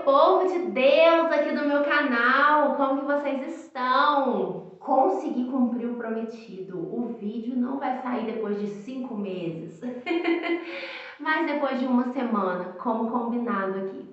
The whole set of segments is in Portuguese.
povo de Deus aqui do meu canal, como que vocês estão? Consegui cumprir o prometido, o vídeo não vai sair depois de 5 meses, mas depois de uma semana, como combinado aqui.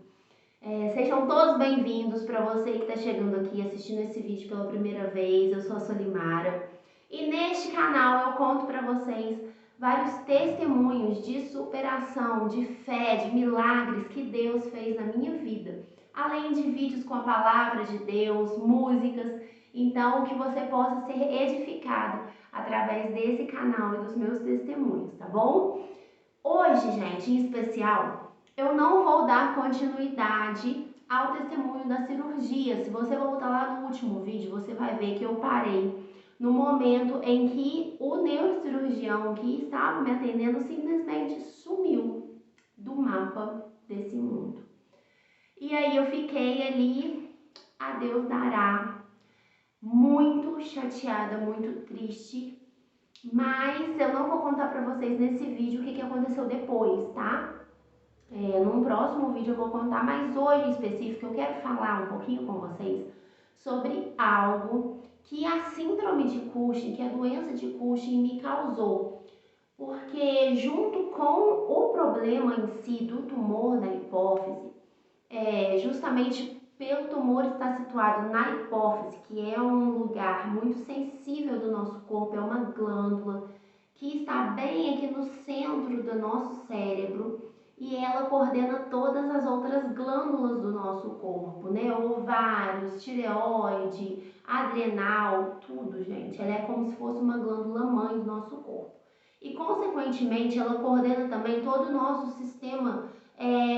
Sejam todos bem-vindos. Para você que está chegando aqui assistindo esse vídeo pela primeira vez, eu sou a Solimara e neste canal eu conto para vocês vários testemunhos de superação, de fé, de milagres que Deus fez na minha vida, além de vídeos com a palavra de Deus, músicas, então que você possa ser edificado através desse canal e dos meus testemunhos, tá bom? Hoje, gente, em especial, eu não vou dar continuidade ao testemunho da cirurgia. Se você voltar lá no último vídeo, você vai ver que eu parei no momento em que o neurocirurgião que estava me atendendo simplesmente sumiu do mapa desse mundo. E aí eu fiquei ali, a Deus dará, muito chateada, muito triste, mas eu não vou contar pra vocês nesse vídeo o que aconteceu depois, tá? Num próximo vídeo eu vou contar, mas hoje em específico eu quero falar um pouquinho com vocês sobre algo que a síndrome de Cushing, que a doença de Cushing me causou. Porque junto com o problema em si do tumor da hipófise, justamente pelo tumor estar situado na hipófise, que é um lugar muito sensível do nosso corpo, é uma glândula que está bem aqui no centro do nosso cérebro, e ela coordena todas as outras glândulas do nosso corpo, né? Ovários, tireoide, adrenal, tudo, gente. Ela é como se fosse uma glândula mãe do nosso corpo. E, consequentemente, ela coordena também todo o nosso sistema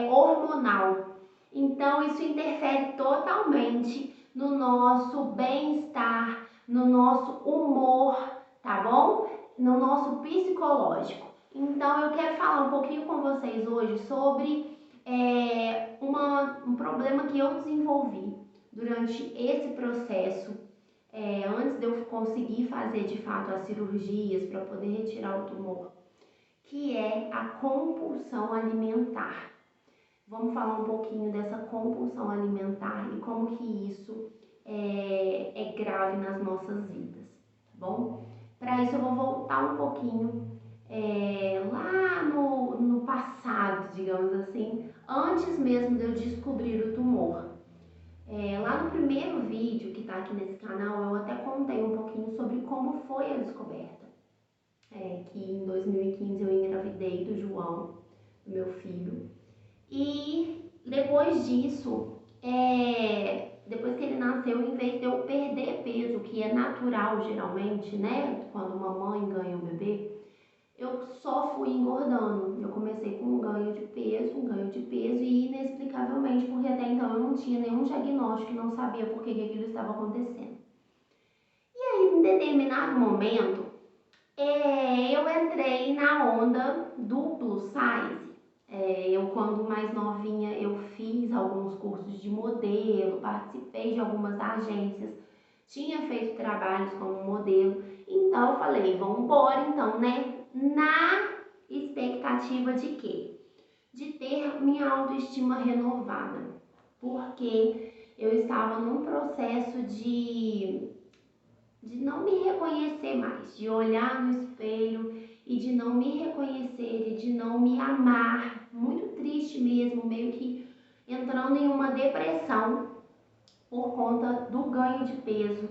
hormonal. Então, isso interfere totalmente no nosso bem-estar, no nosso humor, tá bom? No nosso psicológico. Então, eu quero falar um pouquinho com vocês hoje sobre um problema que eu desenvolvi durante esse processo, antes de eu conseguir fazer de fato as cirurgias para poder retirar o tumor, que é a compulsão alimentar. Vamos falar um pouquinho dessa compulsão alimentar e como que isso é grave nas nossas vidas, tá bom? Para isso eu vou voltar um pouquinho lá no passado, digamos assim, antes mesmo de eu descobrir o tumor. Lá no primeiro vídeo que está aqui nesse canal, eu até contei um pouquinho sobre como foi a descoberta. Que em 2015 eu engravidei do João, do meu filho. E depois disso, depois que ele nasceu, em vez de eu perder peso, que é natural geralmente, né? Quando uma mãe ganha um bebê, eu só fui engordando. Eu comecei com um ganho de peso e inexplicavelmente, porque até então eu não tinha nenhum diagnóstico e não sabia por que aquilo estava acontecendo. E aí, em determinado momento, eu entrei na onda do plus size. Eu, quando mais novinha, eu fiz alguns cursos de modelo, participei de algumas agências, tinha feito trabalhos como modelo, então eu falei, vamos embora então, né? Na expectativa de quê? De ter minha autoestima renovada, porque eu estava num processo de não me reconhecer mais, de olhar no espelho e de não me reconhecer e de não me amar, muito triste mesmo, meio que entrando em uma depressão por conta do ganho de peso,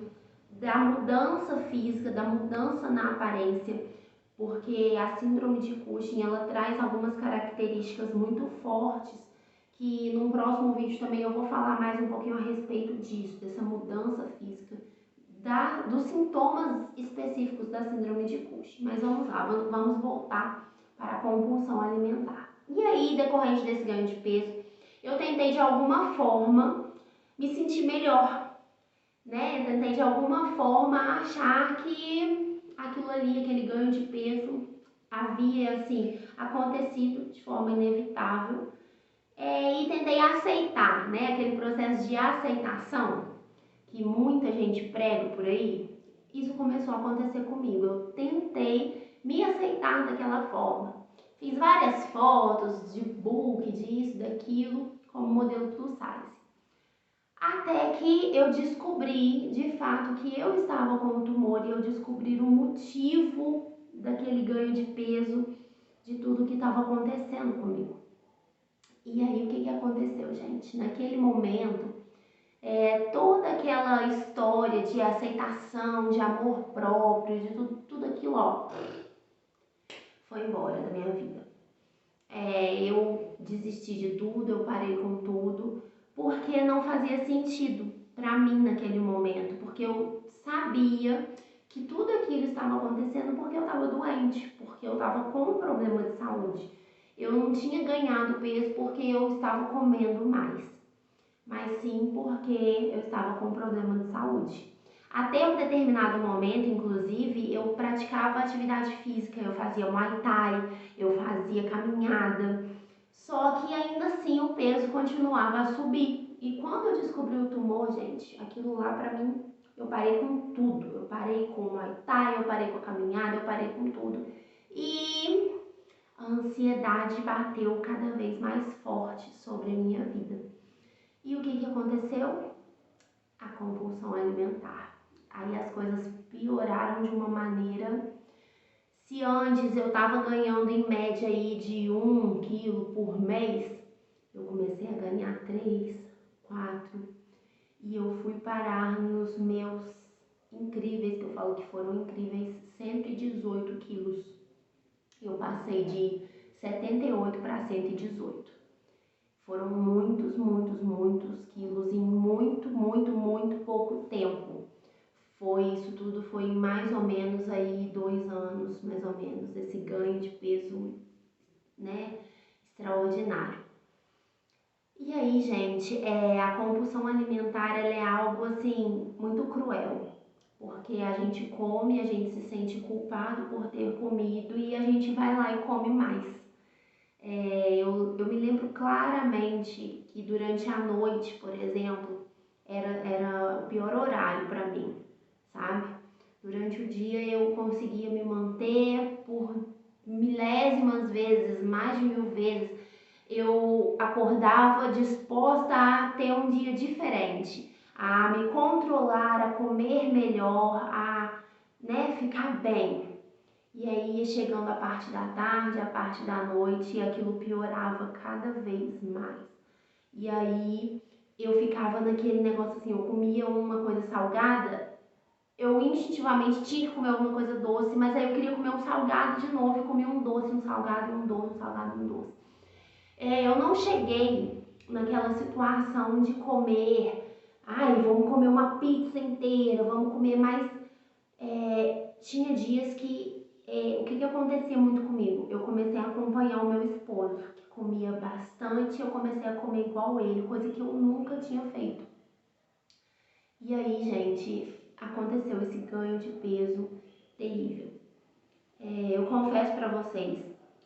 da mudança física, da mudança na aparência, porque a síndrome de Cushing, ela traz algumas características muito fortes, que num próximo vídeo também eu vou falar mais um pouquinho a respeito disso, dessa mudança física, dos sintomas específicos da síndrome de Cushing. Mas vamos lá, vamos voltar para a compulsão alimentar. E aí, decorrente desse ganho de peso, eu tentei de alguma forma me sentir melhor, né? Eu tentei de alguma forma achar que aquilo ali, aquele ganho de peso, havia assim acontecido de forma inevitável. E tentei aceitar, né? Aquele processo de aceitação que muita gente prega por aí, isso começou a acontecer comigo. Eu tentei me aceitar daquela forma. Fiz várias fotos de book, disso, daquilo, como modelo plus size. Até que eu descobri, de fato, que eu estava com o tumor e eu descobri o motivo daquele ganho de peso, de tudo que estava acontecendo comigo. E aí, o que que aconteceu, gente? Naquele momento, toda aquela história de aceitação, de amor próprio, de tudo aquilo, ó, foi embora da minha vida. Eu desisti de tudo, eu parei com tudo, porque não fazia sentido para mim naquele momento, porque eu sabia que tudo aquilo estava acontecendo porque eu estava doente, porque eu estava com um problema de saúde. Eu não tinha ganhado peso porque eu estava comendo mais, mas sim porque eu estava com um problema de saúde. Até um determinado momento, inclusive, eu praticava atividade física, eu fazia Muay Thai, eu fazia caminhada, só que ainda assim o peso continuava a subir. E quando eu descobri o tumor, gente, aquilo lá pra mim, eu parei com tudo. Eu parei com o Muay Thai, eu parei com a caminhada, eu parei com tudo. E a ansiedade bateu cada vez mais forte sobre a minha vida. E o que que aconteceu? A compulsão alimentar. Aí as coisas pioraram de uma maneira. Se antes eu estava ganhando em média aí de 1 quilo por mês, eu comecei a ganhar 3, 4 e eu fui parar nos meus incríveis, que eu falo que foram incríveis, 118 quilos. Eu passei de 78 para 118. Foram muitos quilos em muito pouco tempo. Isso tudo foi mais ou menos aí 2 anos, mais ou menos, esse ganho de peso, né, extraordinário. E aí, gente, a compulsão alimentar, ela é algo, assim, muito cruel, porque a gente come, a gente se sente culpado por ter comido e a gente vai lá e come mais. Eu me lembro claramente que durante a noite, por exemplo, era o pior horário para mim, sabe? Durante o dia eu conseguia me manter por milésimas vezes, mais de 1000 vezes. Eu acordava disposta a ter um dia diferente, a me controlar, a comer melhor, a, né, ficar bem. E aí ia chegando a parte da tarde, a parte da noite, e aquilo piorava cada vez mais. E aí eu ficava naquele negócio assim, eu comia uma coisa salgada, eu instintivamente tinha que comer alguma coisa doce, mas aí eu queria comer um salgado de novo e comia um doce, um salgado, um doce, um salgado, um doce. Eu não cheguei naquela situação de comer, ai, vamos comer uma pizza inteira, vamos comer mais. Tinha dias que, o que acontecia muito comigo? Eu comecei a acompanhar o meu esposo, que comia bastante, eu comecei a comer igual ele, coisa que eu nunca tinha feito. E aí, gente, aconteceu esse ganho de peso terrível. Eu confesso pra vocês,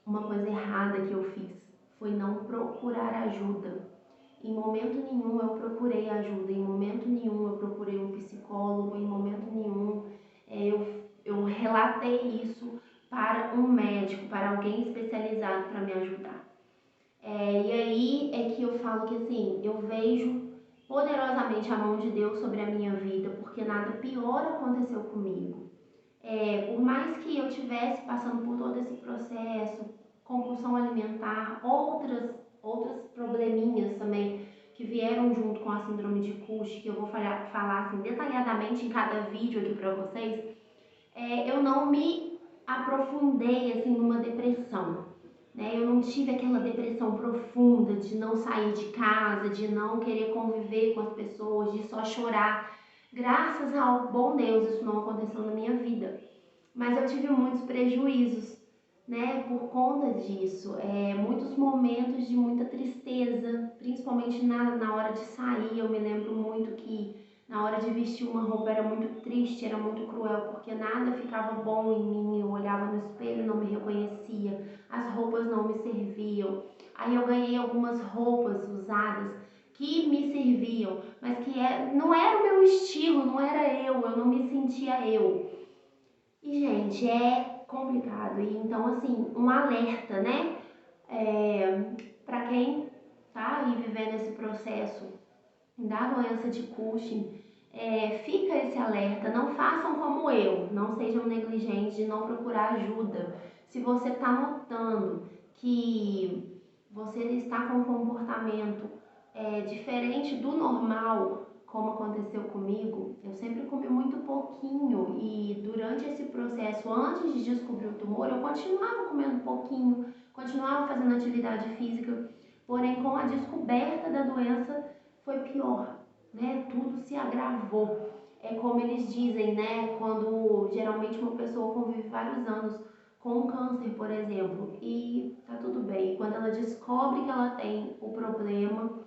uma coisa errada que eu fiz foi não procurar ajuda. Em momento nenhum eu procurei ajuda, em momento nenhum eu procurei um psicólogo, em momento nenhum eu relatei isso para um médico, para alguém especializado para me ajudar. E aí é que eu falo que assim, eu vejo poderosamente a mão de Deus sobre a minha vida, porque nada pior aconteceu comigo. Por mais que eu tivesse passando por todo esse processo, compulsão alimentar, outras probleminhas também que vieram junto com a síndrome de Cush, que eu vou falar assim detalhadamente em cada vídeo aqui para vocês, eu não me aprofundei assim numa depressão, né? Eu não tive aquela depressão profunda de não sair de casa, de não querer conviver com as pessoas, de só chorar. Graças ao bom Deus isso não aconteceu na minha vida, mas eu tive muitos prejuízos, né, por conta disso. Muitos momentos de muita tristeza, principalmente na hora de sair. Eu me lembro muito que na hora de vestir uma roupa era muito triste, era muito cruel, porque nada ficava bom em mim. Eu olhava no espelho e não me reconhecia, as roupas não me serviam. Aí eu ganhei algumas roupas usadas que me serviam, mas que não era o meu estilo, não era eu não me sentia eu. E, gente, é complicado. E então, assim, um alerta, né? Para quem tá aí vivendo esse processo da doença de Cushing, fica esse alerta, não façam como eu, não sejam negligentes de não procurar ajuda. Se você está notando que você está com um comportamento diferente do normal, como aconteceu comigo, eu sempre comi muito pouquinho e durante esse processo, antes de descobrir o tumor, eu continuava comendo pouquinho, continuava fazendo atividade física, porém com a descoberta da doença foi pior, né? Tudo se agravou. É como eles dizem, né? Quando geralmente uma pessoa convive vários anos com um câncer, por exemplo, e tá tudo bem. Quando ela descobre que ela tem o problema,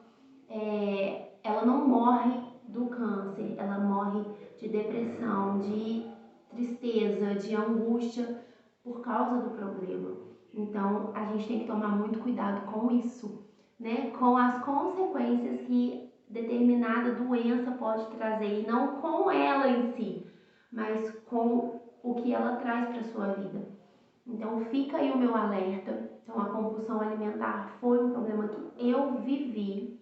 ela não morre do câncer, ela morre de depressão, de tristeza, de angústia por causa do problema. Então, a gente tem que tomar muito cuidado com isso, né? Com as consequências que determinada doença pode trazer, e não com ela em si, mas com o que ela traz para sua vida. Então, fica aí o meu alerta. Então, a compulsão alimentar foi um problema que eu vivi,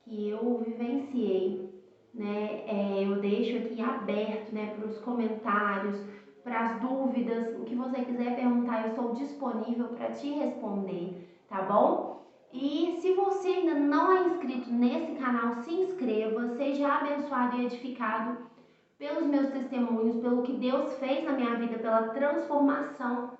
que eu vivenciei, né? Eu deixo aqui aberto, né, para os comentários, para as dúvidas, o que você quiser perguntar, eu estou disponível para te responder, tá bom? E se você ainda não é inscrito nesse canal, se inscreva, seja abençoado e edificado pelos meus testemunhos, pelo que Deus fez na minha vida, pela transformação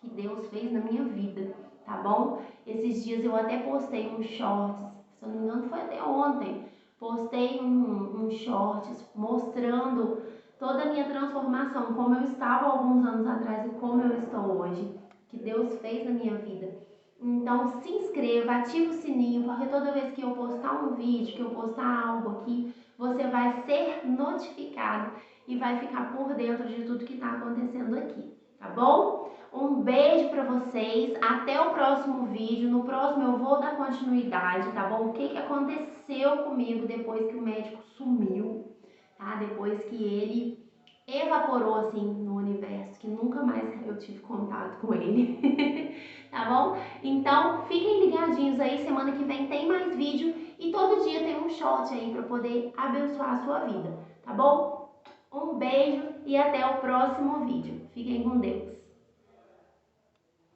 que Deus fez na minha vida, tá bom? Esses dias eu até postei um shorts, se eu não me engano foi até ontem, postei um shorts mostrando toda a minha transformação, como eu estava alguns anos atrás e como eu estou hoje, que Deus fez na minha vida. Então se inscreva, ative o sininho, porque toda vez que eu postar um vídeo, que eu postar algo aqui, você vai ser notificado e vai ficar por dentro de tudo que está acontecendo aqui, tá bom? Um beijo pra vocês, até o próximo vídeo. No próximo eu vou dar continuidade, tá bom? O que aconteceu comigo depois que o médico sumiu, tá? Depois que ele evaporou assim no universo, que nunca mais eu tive contato com ele, tá bom? Então fiquem ligadinhos aí, semana que vem tem mais vídeo e todo dia tem um short aí pra poder abençoar a sua vida, tá bom? Um beijo e até o próximo vídeo. Fiquem com Deus.